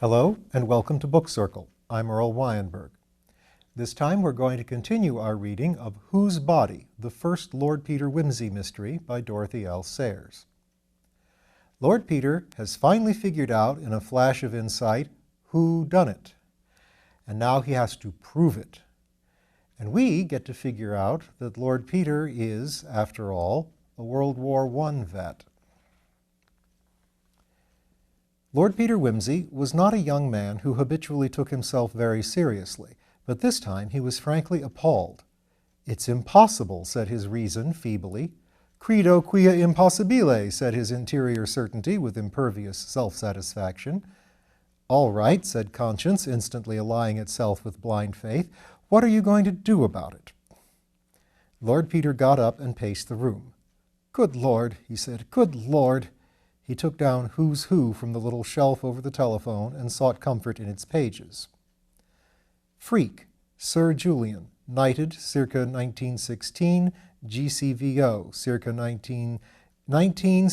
Hello and welcome to Book Circle. I'm Earl Wajenberg. This time we're going to continue our reading of Whose Body? The First Lord Peter Wimsey Mystery by Dorothy L. Sayers. Lord Peter has finally figured out in a flash of insight who done it, and now he has to prove it. And we get to figure out that Lord Peter is, after all, a World War I vet. Lord Peter Wimsey was not a young man who habitually took himself very seriously, but this time he was frankly appalled. "It's impossible," said his reason feebly. "Credo quia impossibile," said his interior certainty with impervious self-satisfaction. "All right," said conscience, instantly allying itself with blind faith. "What are you going to do about it?" Lord Peter got up and paced the room. "Good Lord," he said, "good Lord." He took down Who's Who from the little shelf over the telephone and sought comfort in its pages. Freak, Sir Julian, knighted circa 1916, GCVO, circa 1919,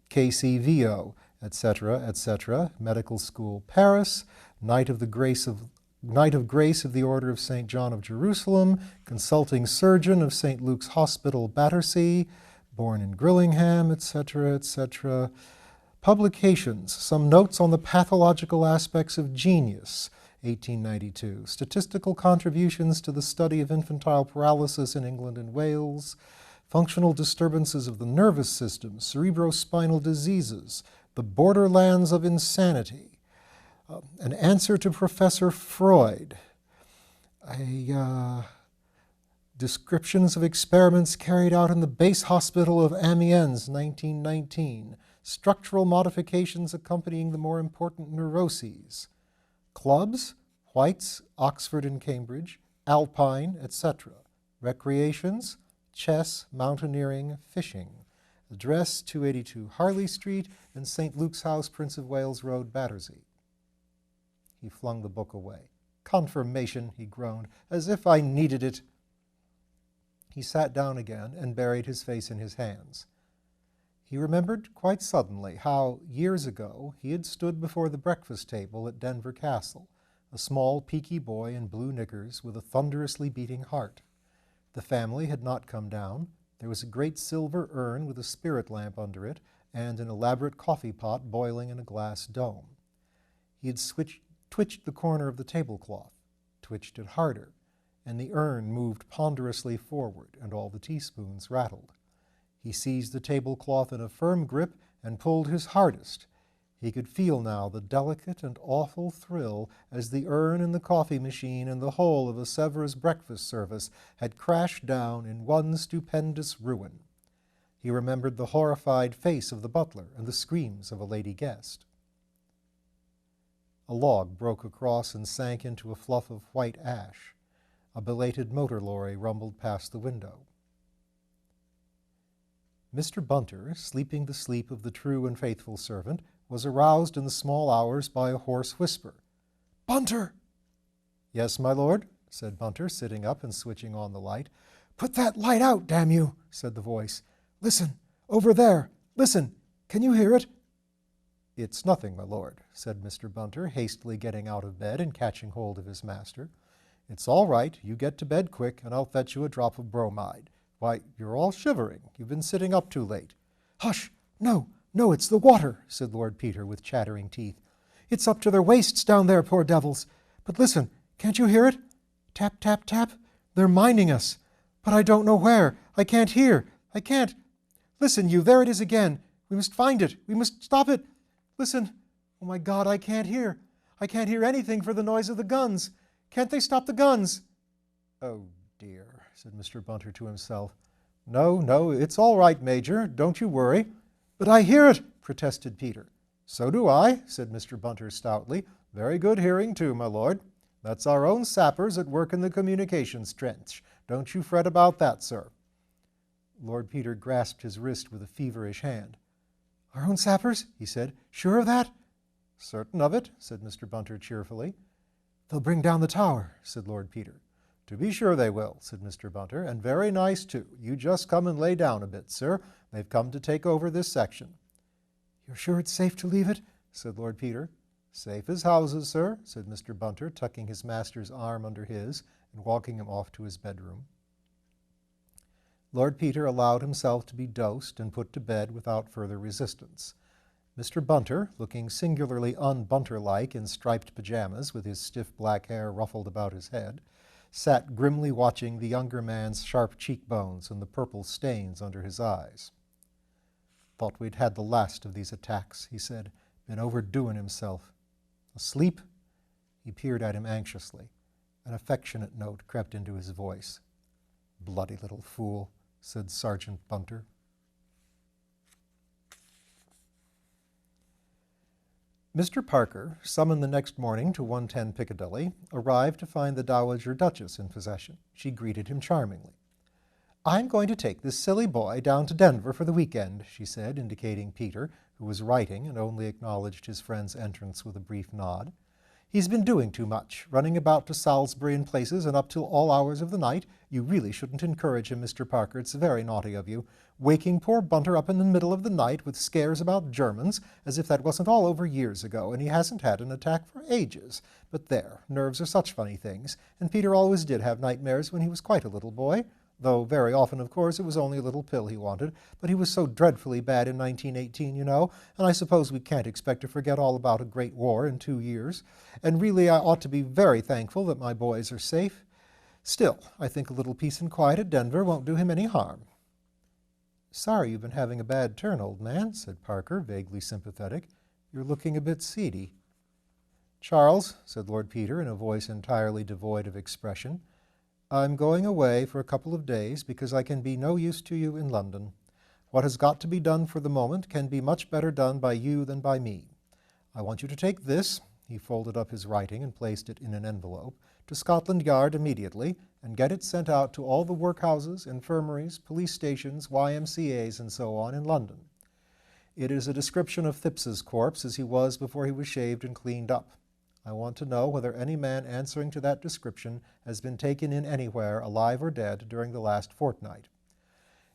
KCVO, etc., etc., Medical School, Paris, Knight of Grace of the Order of St. John of Jerusalem, consulting surgeon of St. Luke's Hospital, Battersea, born in Grillingham, etc., etc. Publications, some notes on the pathological aspects of genius, 1892. Statistical contributions to the study of infantile paralysis in England and Wales. Functional disturbances of the nervous system, cerebrospinal diseases, the borderlands of insanity. An answer to Professor Freud. Descriptions of experiments carried out in the base hospital of Amiens, 1919. Structural modifications accompanying the more important neuroses. Clubs, White's, Oxford and Cambridge, Alpine, etc. Recreations, chess, mountaineering, fishing. Address 282 Harley Street and St. Luke's House, Prince of Wales Road, Battersea. He flung the book away. "Confirmation," he groaned, "as if I needed it." He sat down again and buried his face in his hands. He remembered quite suddenly how, years ago, he had stood before the breakfast table at Denver Castle, a small, peaky boy in blue knickers with a thunderously beating heart. The family had not come down. There was a great silver urn with a spirit lamp under it and an elaborate coffee pot boiling in a glass dome. He had twitched the corner of the tablecloth, twitched it harder, and the urn moved ponderously forward, and all the teaspoons rattled. He seized the tablecloth in a firm grip and pulled his hardest. He could feel now the delicate and awful thrill as the urn and the coffee machine and the whole of a Sevres breakfast service had crashed down in one stupendous ruin. He remembered the horrified face of the butler and the screams of a lady guest. A log broke across and sank into a fluff of white ash. A belated motor lorry rumbled past the window. Mr. Bunter, sleeping the sleep of the true and faithful servant, was aroused in the small hours by a hoarse whisper. "Bunter!" "Yes, my lord," said Bunter, sitting up and switching on the light. "Put that light out, damn you," said the voice. "Listen, over there. Listen. Can you hear it?" "It's nothing, my lord," said Mr. Bunter, hastily getting out of bed and catching hold of his master. "It's all right. You get to bed quick, and I'll fetch you a drop of bromide. Why, you're all shivering. You've been sitting up too late." "Hush! No, no, it's the water," said Lord Peter with chattering teeth. "It's up to their waists down there, poor devils. But listen, can't you hear it? Tap, tap, tap. They're mining us. But I don't know where. I can't hear. I can't. Listen, you, there it is again. We must find it. We must stop it. Listen. Oh, my God, I can't hear. I can't hear anything for the noise of the guns. Can't they stop the guns?" "Oh, dear," said Mr. Bunter to himself. No, it's all right, Major. Don't you worry." "But I hear it," protested Peter. "So do I," said Mr. Bunter stoutly. "Very good hearing, too, my lord. That's our own sappers at work in the communications trench. Don't you fret about that, sir." Lord Peter grasped his wrist with a feverish hand. "Our own sappers?" he said. "Sure of that?" "Certain of it," said Mr. Bunter cheerfully. "They'll bring down the tower," said Lord Peter. "To be sure they will," said Mr. Bunter, "and very nice, too. You just come and lay down a bit, sir. They've come to take over this section." "You're sure it's safe to leave it?" said Lord Peter. "Safe as houses, sir," said Mr. Bunter, tucking his master's arm under his and walking him off to his bedroom. Lord Peter allowed himself to be dosed and put to bed without further resistance. Mr. Bunter, looking singularly un-Bunter-like in striped pajamas with his stiff black hair ruffled about his head, sat grimly watching the younger man's sharp cheekbones and the purple stains under his eyes. "Thought we'd had the last of these attacks," he said. "Been overdoing himself. Asleep?" He peered at him anxiously. An affectionate note crept into his voice. "Bloody little fool," said Sergeant Bunter. Mr. Parker, summoned the next morning to 110 Piccadilly, arrived to find the Dowager Duchess in possession. She greeted him charmingly. "I'm going to take this silly boy down to Denver for the weekend," she said, indicating Peter, who was writing and only acknowledged his friend's entrance with a brief nod. "He's been doing too much, running about to Salisbury and places and up till all hours of the night. You really shouldn't encourage him, Mr. Parker. It's very naughty of you. Waking poor Bunter up in the middle of the night with scares about Germans, as if that wasn't all over years ago, and he hasn't had an attack for ages. But there, nerves are such funny things, and Peter always did have nightmares when he was quite a little boy. Though very often, of course, it was only a little pill he wanted. But he was so dreadfully bad in 1918, you know, and I suppose we can't expect to forget all about a great war in 2 years. And really, I ought to be very thankful that my boys are safe. Still, I think a little peace and quiet at Denver won't do him any harm." "Sorry you've been having a bad turn, old man," said Parker, vaguely sympathetic. "You're looking a bit seedy." "Charles," said Lord Peter in a voice entirely devoid of expression, "I'm going away for a couple of days because I can be no use to you in London. What has got to be done for the moment can be much better done by you than by me. I want you to take this," he folded up his writing and placed it in an envelope, "to Scotland Yard immediately, and get it sent out to all the workhouses, infirmaries, police stations, YMCAs, and so on in London. It is a description of Thipps's corpse as he was before he was shaved and cleaned up. I want to know whether any man answering to that description has been taken in anywhere, alive or dead, during the last fortnight.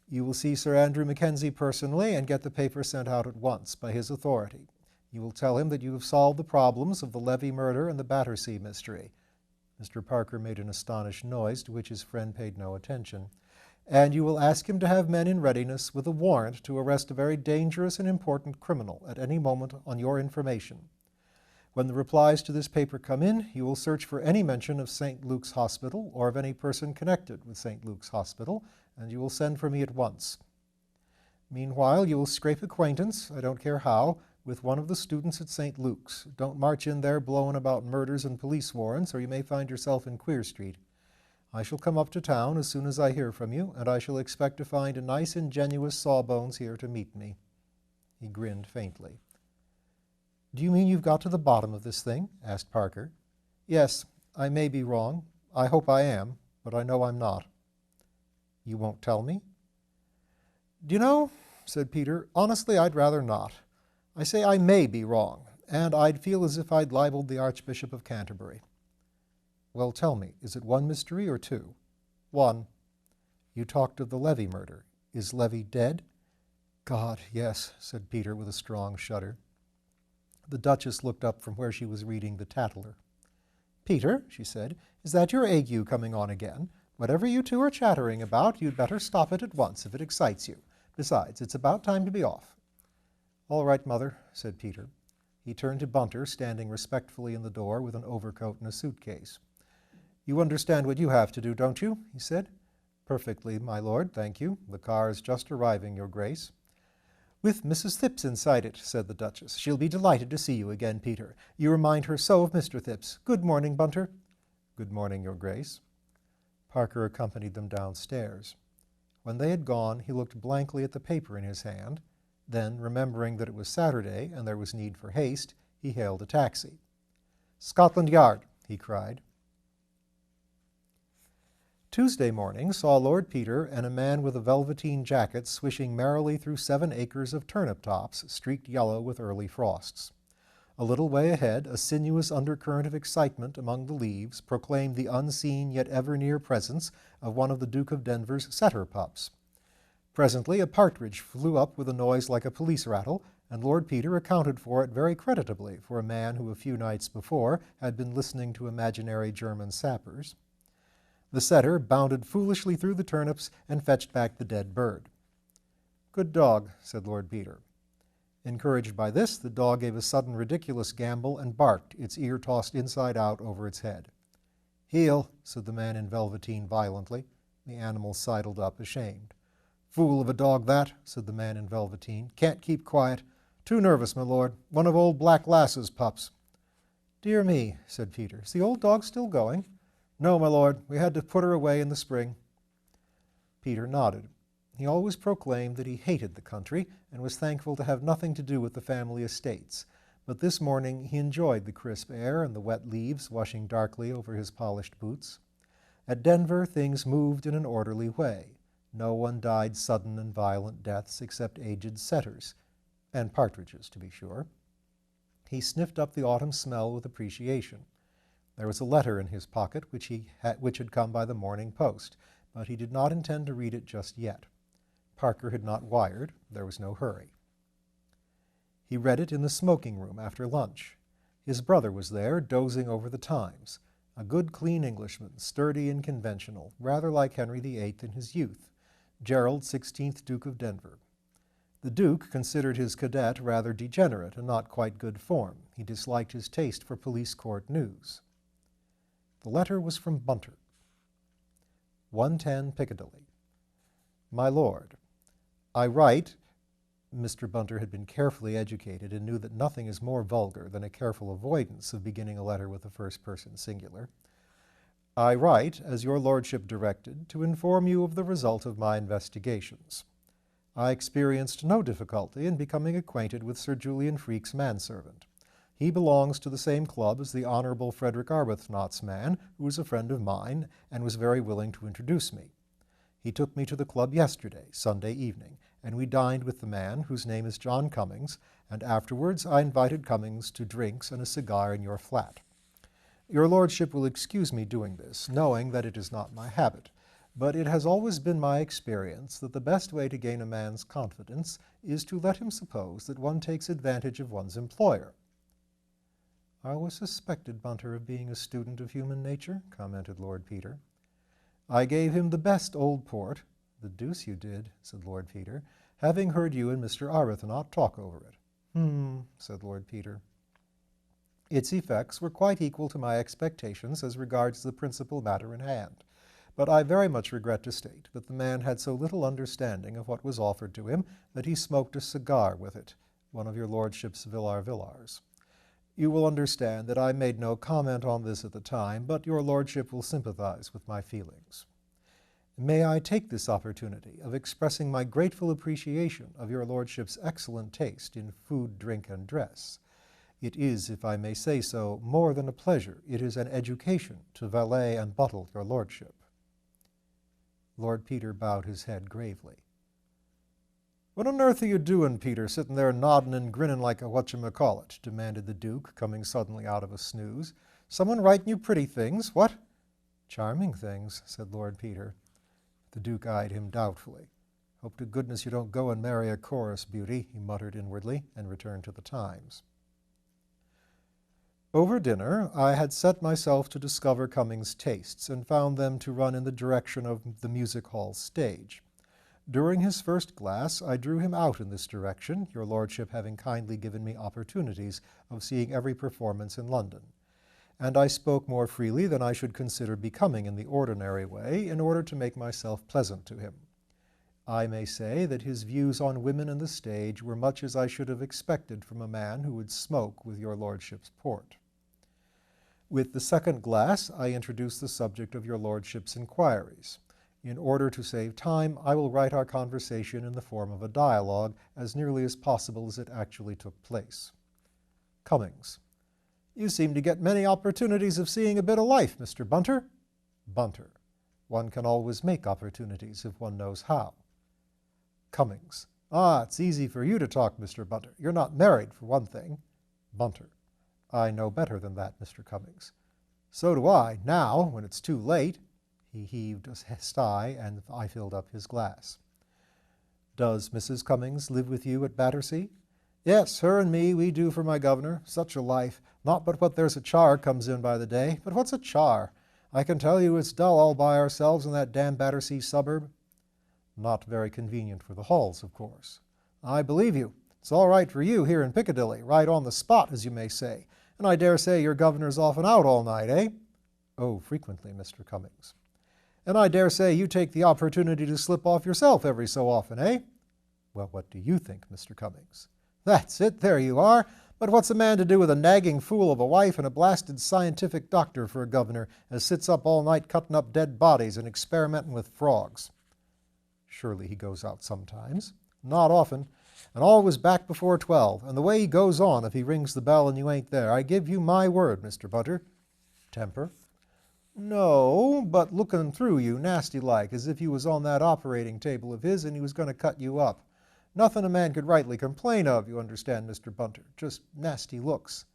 You will see Sir Andrew Mackenzie personally and get the paper sent out at once by his authority. You will tell him that you have solved the problems of the Levy murder and the Battersea mystery." Mr. Parker made an astonished noise to which his friend paid no attention. "And you will ask him to have men in readiness with a warrant to arrest a very dangerous and important criminal at any moment on your information. When the replies to this paper come in, you will search for any mention of St. Luke's Hospital or of any person connected with St. Luke's Hospital, and you will send for me at once. Meanwhile, you will scrape acquaintance, I don't care how, with one of the students at St. Luke's. Don't march in there blowing about murders and police warrants, or you may find yourself in Queer Street. I shall come up to town as soon as I hear from you, and I shall expect to find a nice ingenuous Sawbones here to meet me." He grinned faintly. "Do you mean you've got to the bottom of this thing?" asked Parker. "Yes, I may be wrong. I hope I am, but I know I'm not." "You won't tell me?" "Do you know," said Peter, "honestly, I'd rather not. I say I may be wrong, and I'd feel as if I'd libeled the Archbishop of Canterbury." "Well, tell me, is it one mystery or two?" "One." "You talked of the Levy murder. Is Levy dead?" "God, yes," said Peter with a strong shudder. The Duchess looked up from where she was reading the Tatler. "Peter," she said, "is that your ague coming on again? Whatever you two are chattering about, you'd better stop it at once if it excites you. Besides, it's about time to be off." "All right, Mother," said Peter. He turned to Bunter, standing respectfully in the door with an overcoat and a suitcase. "You understand what you have to do, don't you?" he said. "Perfectly, my lord, thank you. The car is just arriving, Your Grace." "With Mrs. Thipps inside it," said the Duchess. "She'll be delighted to see you again, Peter. You remind her so of Mr. Thipps. Good morning, Bunter." "Good morning, Your Grace." Parker accompanied them downstairs. When they had gone, he looked blankly at the paper in his hand. Then, remembering that it was Saturday and there was need for haste, he hailed a taxi. "Scotland Yard," he cried. Tuesday morning saw Lord Peter and a man with a velveteen jacket swishing merrily through 7 acres of turnip tops streaked yellow with early frosts. A little way ahead, a sinuous undercurrent of excitement among the leaves proclaimed the unseen yet ever-near presence of one of the Duke of Denver's setter pups. Presently a partridge flew up with a noise like a police rattle, and Lord Peter accounted for it very creditably for a man who a few nights before had been listening to imaginary German sappers. The setter bounded foolishly through the turnips and fetched back the dead bird. "Good dog," said Lord Peter. Encouraged by this, the dog gave a sudden ridiculous gambol and barked, its ear tossed inside out over its head. "Heel," said the man in velveteen violently. The animal sidled up, ashamed. "Fool of a dog, that," said the man in velveteen. "Can't keep quiet. Too nervous, my lord. One of old Black Lass's pups." "Dear me," said Peter. "Is the old dog still going?" "No, my lord. We had to put her away in the spring." Peter nodded. He always proclaimed that he hated the country and was thankful to have nothing to do with the family estates, but this morning he enjoyed the crisp air and the wet leaves washing darkly over his polished boots. At Denver things moved in an orderly way. No one died sudden and violent deaths except aged setters, and partridges, to be sure. He sniffed up the autumn smell with appreciation. There was a letter in his pocket which had come by the morning post, but he did not intend to read it just yet. Parker had not wired. There was no hurry. He read it in the smoking room after lunch. His brother was there, dozing over the Times, a good, clean Englishman, sturdy and conventional, rather like Henry VIII in his youth, Gerald, 16th Duke of Denver. The Duke considered his cadet rather degenerate and not quite good form. He disliked his taste for police court news. The letter was from Bunter. 110 Piccadilly. My Lord, I write— Mr. Bunter had been carefully educated and knew that nothing is more vulgar than a careful avoidance of beginning a letter with the first person singular. I write, as your lordship directed, to inform you of the result of my investigations. I experienced no difficulty in becoming acquainted with Sir Julian Freke's manservant. He belongs to the same club as the Honorable Frederick Arbuthnot's man, who was a friend of mine and was very willing to introduce me. He took me to the club yesterday, Sunday evening, and we dined with the man, whose name is John Cummings, and afterwards I invited Cummings to drinks and a cigar in your flat. Your lordship will excuse me doing this, knowing that it is not my habit, but it has always been my experience that the best way to gain a man's confidence is to let him suppose that one takes advantage of one's employer. "I always suspected Bunter of being a student of human nature," commented Lord Peter. "I gave him the best old port." "The deuce you did," said Lord Peter, "having heard you and Mr. Arbuthnot talk over it." Said Lord Peter. "Its effects were quite equal to my expectations as regards the principal matter in hand, but I very much regret to state that the man had so little understanding of what was offered to him that he smoked a cigar with it, one of your lordship's Villars. You will understand that I made no comment on this at the time, but your lordship will sympathize with my feelings. May I take this opportunity of expressing my grateful appreciation of your lordship's excellent taste in food, drink, and dress. It is, if I may say so, more than a pleasure. It is an education to valet and bottle your lordship." Lord Peter bowed his head gravely. "What on earth are you doing, Peter, sitting there nodding and grinning like a whatchamacallit?" demanded the Duke, coming suddenly out of a snooze. "Someone writing you pretty things, what?" "Charming things," said Lord Peter. The Duke eyed him doubtfully. "Hope to goodness you don't go and marry a chorus beauty," he muttered inwardly, and returned to the Times. Over dinner, I had set myself to discover Cummings' tastes and found them to run in the direction of the music hall stage. During his first glass, I drew him out in this direction, your lordship having kindly given me opportunities of seeing every performance in London. And I spoke more freely than I should consider becoming in the ordinary way in order to make myself pleasant to him. I may say that his views on women and the stage were much as I should have expected from a man who would smoke with your lordship's port. With the second glass, I introduced the subject of your lordship's inquiries. In order to save time, I will write our conversation in the form of a dialogue as nearly as possible as it actually took place. Cummings: "You seem to get many opportunities of seeing a bit of life, Mr. Bunter." Bunter: "One can always make opportunities if one knows how." Cummings: "It's easy for you to talk, Mr. Bunter. You're not married, for one thing." Bunter: "I know better than that, Mr. Cummings." "So do I, now, when it's too late." He heaved a sigh, and I filled up his glass. "Does Mrs. Cummings live with you at Battersea?" Yes, her and me, we do for my governor. Such a life. Not but what there's a char comes in by the day. But what's a char? I can tell you it's dull all by ourselves in that damn Battersea suburb. Not very convenient for the halls, of course. I believe you. It's all right for you here in Piccadilly, right on the spot, as you may say. And I dare say your governor's often out all night, eh? Oh, frequently, Mr. Cummings. And I dare say you take the opportunity to slip off yourself every so often, eh? Well, what do you think, Mr. Cummings? That's it, there you are. But what's a man to do with a nagging fool of a wife and a blasted scientific doctor for a governor as sits up all night cutting up dead bodies and experimenting with frogs? Surely he goes out sometimes. Not often. And always back before 12. And the way he goes on if he rings the bell and you ain't there, I give you my word, Mr. Bunter. Temper? No, but looking through you nasty-like, as if you was on that operating table of his and he was going to cut you up. Nothing a man could rightly complain of, you understand, Mr. Bunter. Just nasty looks.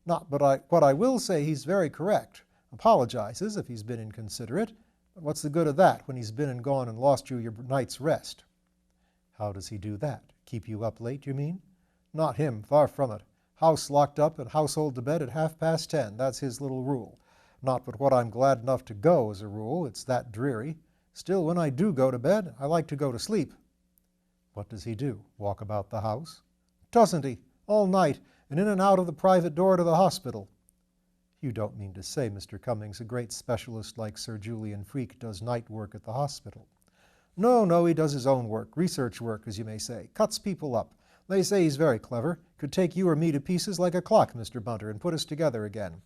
What I will say, he's very correct. Apologizes if he's been inconsiderate. But what's the good of that when he's been and gone and lost you your night's rest? How does he do that? Keep you up late, you mean? Not him, far from it. House locked up and household to bed at 10:30. That's his little rule. Not but what I'm glad enough to go, as a rule. It's that dreary. Still, when I do go to bed, I like to go to sleep. What does he do? Walk about the house? Doesn't he? All night, and in and out of the private door to the hospital. You don't mean to say, Mr. Cummings, a great specialist like Sir Julian Freke does night work at the hospital? No, he does his own work, research work, as you may say. Cuts people up. They say he's very clever. Could take you or me to pieces like a clock, Mr. Bunter, and put us together again.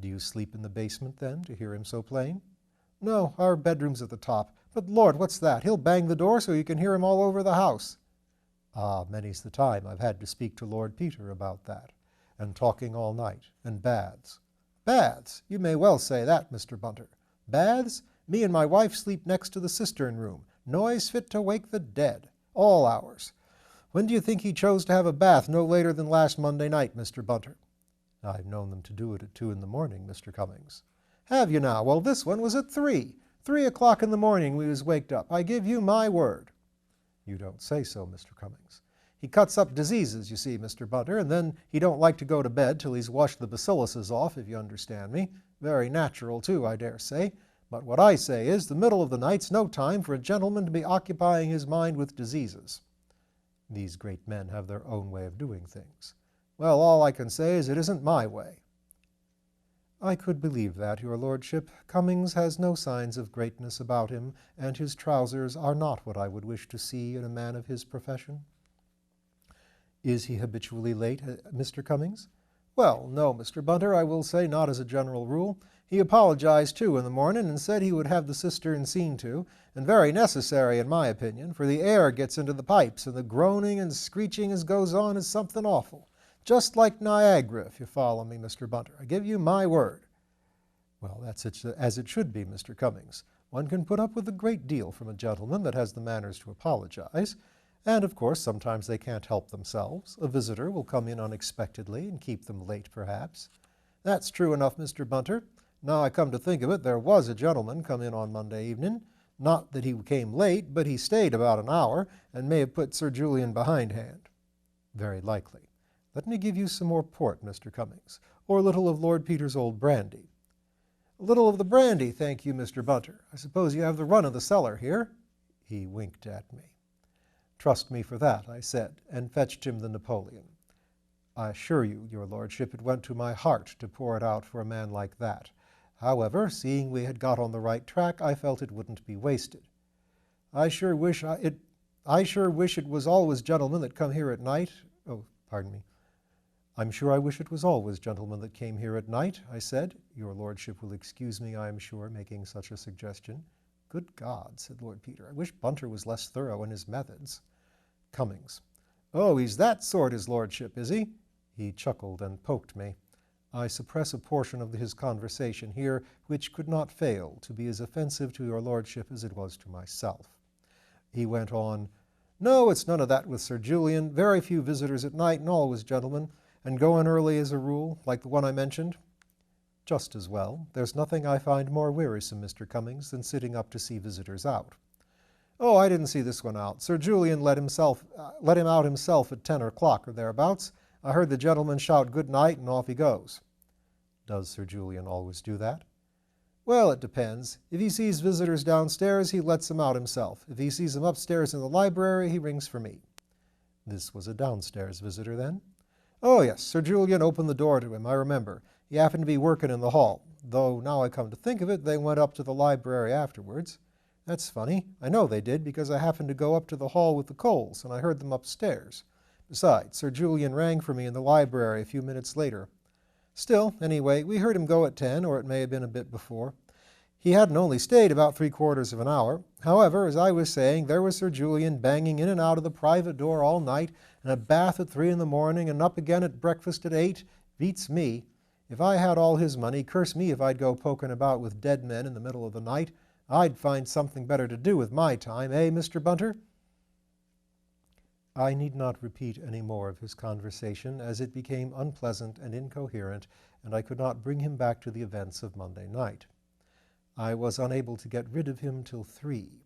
Do you sleep in the basement, then, to hear him so plain? No, our bedroom's at the top. But Lord, what's that? He'll bang the door so you can hear him all over the house. Ah, many's the time I've had to speak to Lord Peter about that, and talking all night, and baths. Baths? You may well say that, Mr. Bunter. Baths? Me and my wife sleep next to the cistern room. Noise fit to wake the dead. All hours. When do you think he chose to have a bath no later than last Monday night, Mr. Bunter? I've known them to do it at 2 in the morning, Mr. Cummings. Have you now? Well, this one was at 3. 3 o'clock in the morning we was waked up. I give you my word. You don't say so, Mr. Cummings. He cuts up diseases, you see, Mr. Bunter, and then he don't like to go to bed till he's washed the bacilluses off, if you understand me. Very natural, too, I dare say. But what I say is, the middle of the night's no time for a gentleman to be occupying his mind with diseases. These great men have their own way of doing things. Well, all I can say is it isn't my way. I could believe that, your lordship. Cummings has no signs of greatness about him, and his trousers are not what I would wish to see in a man of his profession. Is he habitually late, Mr. Cummings? Well, no, Mr. Bunter, I will say not as a general rule. He apologized, too, in the morning and said he would have the cistern seen to, and very necessary, in my opinion, for the air gets into the pipes, and the groaning and screeching as goes on is something awful. Just like Niagara, if you follow me, Mr. Bunter. I give you my word. Well, that's as it should be, Mr. Cummings. One can put up with a great deal from a gentleman that has the manners to apologize. And, of course, sometimes they can't help themselves. A visitor will come in unexpectedly and keep them late, perhaps. That's true enough, Mr. Bunter. Now I come to think of it, there was a gentleman come in on Monday evening. Not that he came late, but he stayed about an hour and may have put Sir Julian behindhand. Very likely. Let me give you some more port, Mr. Cummings, or a little of Lord Peter's old brandy. A little of the brandy, thank you, Mr. Bunter. I suppose you have the run of the cellar here? He winked at me. Trust me for that, I said, and fetched him the Napoleon. I assure you, your lordship, it went to my heart to pour it out for a man like that. However, seeing we had got on the right track, I felt it wouldn't be wasted. I sure wish it was always gentlemen that come here at night. Oh, pardon me. I'm sure I wish it was always gentlemen that came here at night, I said. Your lordship will excuse me, I am sure, making such a suggestion. Good God, said Lord Peter, I wish Bunter was less thorough in his methods. Cummings. Oh, he's that sort, his lordship, is he? He chuckled and poked me. I suppress a portion of his conversation here which could not fail to be as offensive to your lordship as it was to myself. He went on, No, it's none of that with Sir Julian. Very few visitors at night and always gentlemen, and go in early as a rule, like the one I mentioned. Just as well. There's nothing I find more wearisome, Mr. Cummings, than sitting up to see visitors out. "Oh, I didn't see this one out. Sir Julian let him out himself at 10 o'clock or thereabouts. I heard the gentleman shout good night, and off he goes." "Does Sir Julian always do that?" "Well, it depends. If he sees visitors downstairs, he lets them out himself. If he sees them upstairs in the library, he rings for me." "This was a downstairs visitor, then?" "Oh, yes. Sir Julian opened the door to him, I remember. He happened to be working in the hall, though now I come to think of it, they went up to the library afterwards. That's funny. I know they did, because I happened to go up to the hall with the Coles, and I heard them upstairs. Besides, Sir Julian rang for me in the library a few minutes later. Still, anyway, we heard him go at 10, or it may have been a bit before. He hadn't only stayed about 3/4 of an hour. However, as I was saying, there was Sir Julian banging in and out of the private door all night, and a bath at 3 in the morning, and up again at breakfast at 8. Beats me. If I had all his money, curse me if I'd go poking about with dead men in the middle of the night. I'd find something better to do with my time, eh, Mr. Bunter?" I need not repeat any more of his conversation, as it became unpleasant and incoherent, and I could not bring him back to the events of Monday night. I was unable to get rid of him till 3.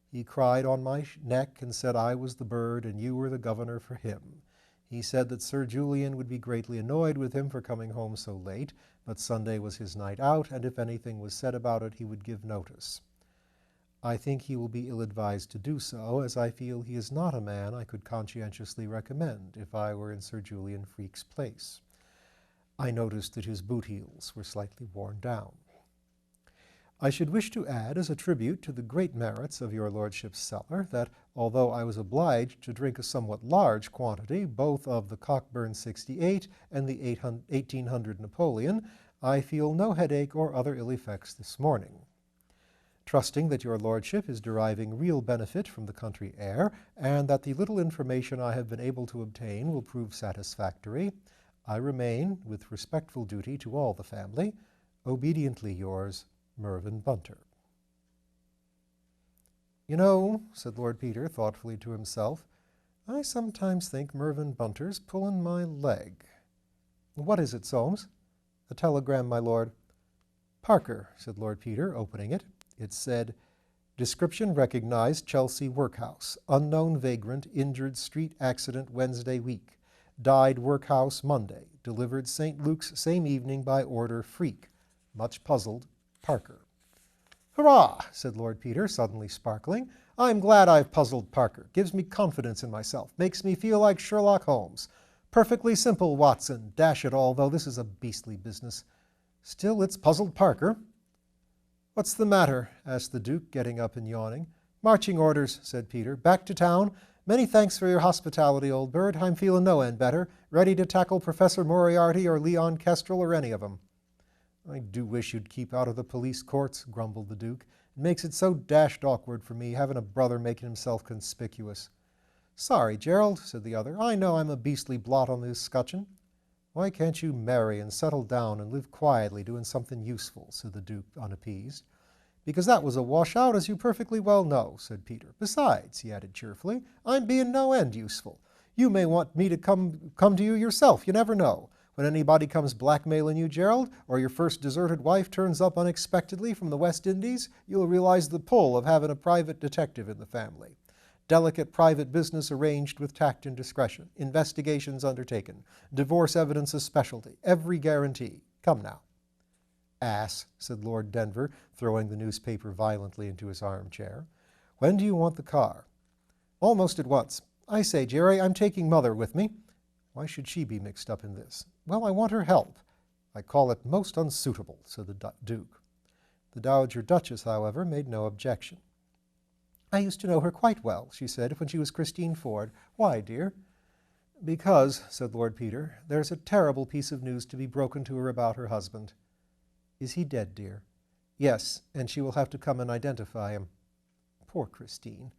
He cried on my neck and said I was the bird and you were the governor for him. He said that Sir Julian would be greatly annoyed with him for coming home so late, but Sunday was his night out, and if anything was said about it, he would give notice. I think he will be ill-advised to do so, as I feel he is not a man I could conscientiously recommend if I were in Sir Julian Freke's place. I noticed that his boot heels were slightly worn down. I should wish to add, as a tribute to the great merits of your lordship's cellar, that although I was obliged to drink a somewhat large quantity both of the Cockburn 68 and the 1800 Napoleon, I feel no headache or other ill effects this morning. Trusting that your lordship is deriving real benefit from the country air, and that the little information I have been able to obtain will prove satisfactory, I remain, with respectful duty to all the family, obediently yours, Mervyn Bunter. "You know," said Lord Peter thoughtfully to himself, "I sometimes think Mervyn Bunter's pulling my leg." "What is it, Soames?" "A telegram, my lord." "Parker," said Lord Peter, opening it. It said, "Description recognized, Chelsea workhouse. Unknown vagrant, injured street accident Wednesday week. Died workhouse Monday. Delivered St. Luke's same evening by order Freak. Much puzzled, Parker." "Hurrah!" said Lord Peter, suddenly sparkling. "I'm glad I've puzzled Parker. Gives me confidence in myself. Makes me feel like Sherlock Holmes. Perfectly simple, Watson. Dash it all, though this is a beastly business. Still, it's puzzled Parker." "What's the matter?" asked the Duke, getting up and yawning. "Marching orders," said Peter. "Back to town. Many thanks for your hospitality, old bird. I'm feeling no end better. Ready to tackle Professor Moriarty or Leon Kestrel or any of 'em." "I do wish you'd keep out of the police courts," grumbled the Duke. "It makes it so dashed awkward for me, having a brother making himself conspicuous." "Sorry, Gerald," said the other. "I know I'm a beastly blot on this scutcheon." "Why can't you marry and settle down and live quietly doing something useful?" said the Duke, unappeased. "Because that was a washout, as you perfectly well know," said Peter. "Besides," he added cheerfully, "I'm being no end useful. You may want me to come to you yourself. You never know. When anybody comes blackmailing you, Gerald, or your first deserted wife turns up unexpectedly from the West Indies, you'll realize the pull of having a private detective in the family. Delicate private business arranged with tact and discretion. Investigations undertaken. Divorce evidence a specialty. Every guarantee. Come now." "Ass," said Lord Denver, throwing the newspaper violently into his armchair. "When do you want the car?" "Almost at once. I say, Jerry, I'm taking Mother with me." "Why should she be mixed up in this?" "Well, I want her help." "I call it most unsuitable," said the Duke. The Dowager Duchess, however, made no objection. "I used to know her quite well," she said, "when she was Christine Ford." "Why, dear?" "Because," said Lord Peter, "there's a terrible piece of news to be broken to her about her husband." "Is he dead, dear?" "Yes, and she will have to come and identify him." "Poor Christine."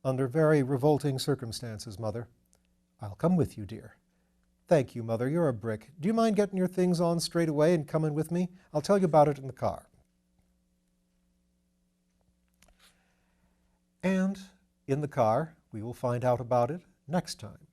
"Under very revolting circumstances, Mother." "I'll come with you, dear." "Thank you, Mother. You're a brick. Do you mind getting your things on straight away and coming with me? I'll tell you about it in the car." And in the car, we will find out about it next time.